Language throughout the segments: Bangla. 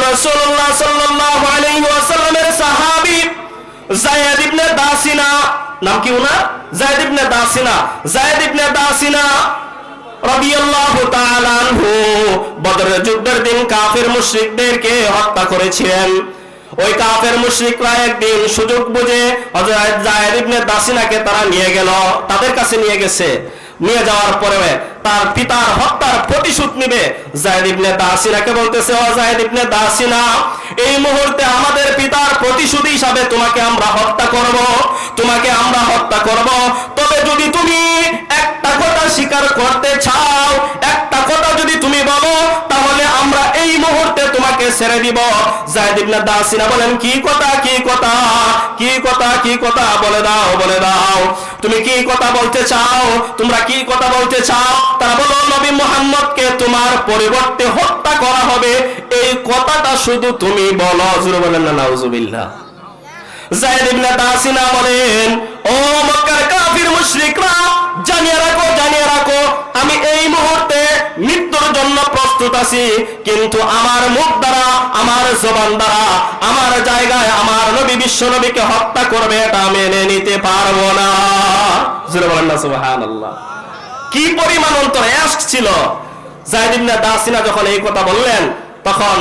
রাসূলুল্লাহ সাল্লাল্লাহু আলাইহি ওয়াসাল্লামের সাহাবী যায়েদ ইবনে দাসিনা, নাম কি ওনার? যায়েদ ইবনে দাসিনা। যায়েদ ইবনে দাসিনা রাদিয়াল্লাহু তাআলা আনহু বদরের যুদ্ধের দিন কাফির মুশরিকদেরকে হত্যা করেছিলেন। ওই কাফের মুশরিকরা একদিন সুযোগ বুঝে হযরত যায়েদ ইবনে দাসিনাকে তারা নিয়ে গেল, তাদের কাছে নিয়ে গেছে। নিয়ে যাওয়ার পরে তার পিতার হত্যার প্রতিশোধ নিবে। যায়েদ ইবনে দাসিনাকে বলতেছে, ও যায়েদ ইবনে দাসিনা, এই মুহূর্তে আমাদের পিতার প্রতিশোধ হিসাবে তোমাকে আমরা হত্যা করব, তোমাকে আমরা হত্যা করব। তবে যদি তুমি একটা কথা স্বীকার করতে চাও, একটা কথা যদি তুমি বলো, তাহলে আমরা এই মুহূর্তে তোমাকে ছেড়ে দিব। যায়েদ ইবনে দাসিনা বলেন, কি কথা, কি কথা, কি কথা, কি কথা, বলে দাও, বলে দাও, তুমি কি কথা বলতে চাও, তোমরা কি কথা বলতে চাও? তারা বলো, নবী মুহাম্মদকে তোমার পরিবর্তে হত্যা করা হবে, এই কথাটা শুধু তুমি বলো। জোরে বলেন না নাউজুবিল্লাহ। যায়েদ ইবনে দাসিনা বলেন, ও মক্কার কাফির মুশরিকরা, জানিয়ে রাখো, জানিয়ে রাখো, আমি এই মুহূর্তে মৃত্যুর জন্য প্রস্তুত আছি, কিন্তু আমার মুখ দ্বারা, আমার জবান দ্বারা, আমার জায়গায় আমার নবী, বিশ্ব নবীকে হত্যা করবে, এটা মেনে নিতে পারবো না। জোরে বলেন না সুবহানাল্লাহ। কি পরিমাণ অন্তরে আশক ছিল। যায়েদ ইবনে দাসিনা যখন এই কথা বললেন, তখন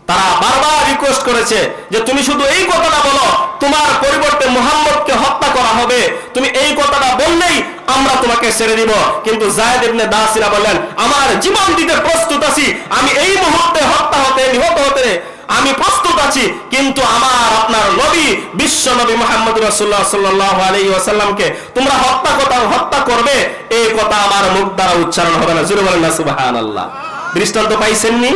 তারা বারবার রিকোয়েস্ট করেছে যে তুমি শুধু এই কথাটা বলো, তোমার পরিবর্তে মুহাম্মদকে হত্যা করা হবে, তুমি এই কথাটা বললেই আমরা তোমাকে ছেড়ে দিব। কিন্তু যায়েদ ইবনে দাসিনা বললেন, আমার জীবন দিতে প্রস্তুত আছি, আমি এই মুহূর্তে হত্যা হতে, নিহত হতে আমি প্রস্তুত আছি, কিন্তু আমার আপনার নবী, বিশ্ব নবী মুহাম্মদ রাসূলুল্লাহ সাল্লাল্লাহু আলাইহি ওয়াসাল্লামকে তোমরা হত্যা করবে, এই কথা আমার মুখ দ্বারা উচ্চারণ হবে না। জোরে বলেন না সুবহানাল্লাহ। দৃষ্টান্ত পাইছেন নি?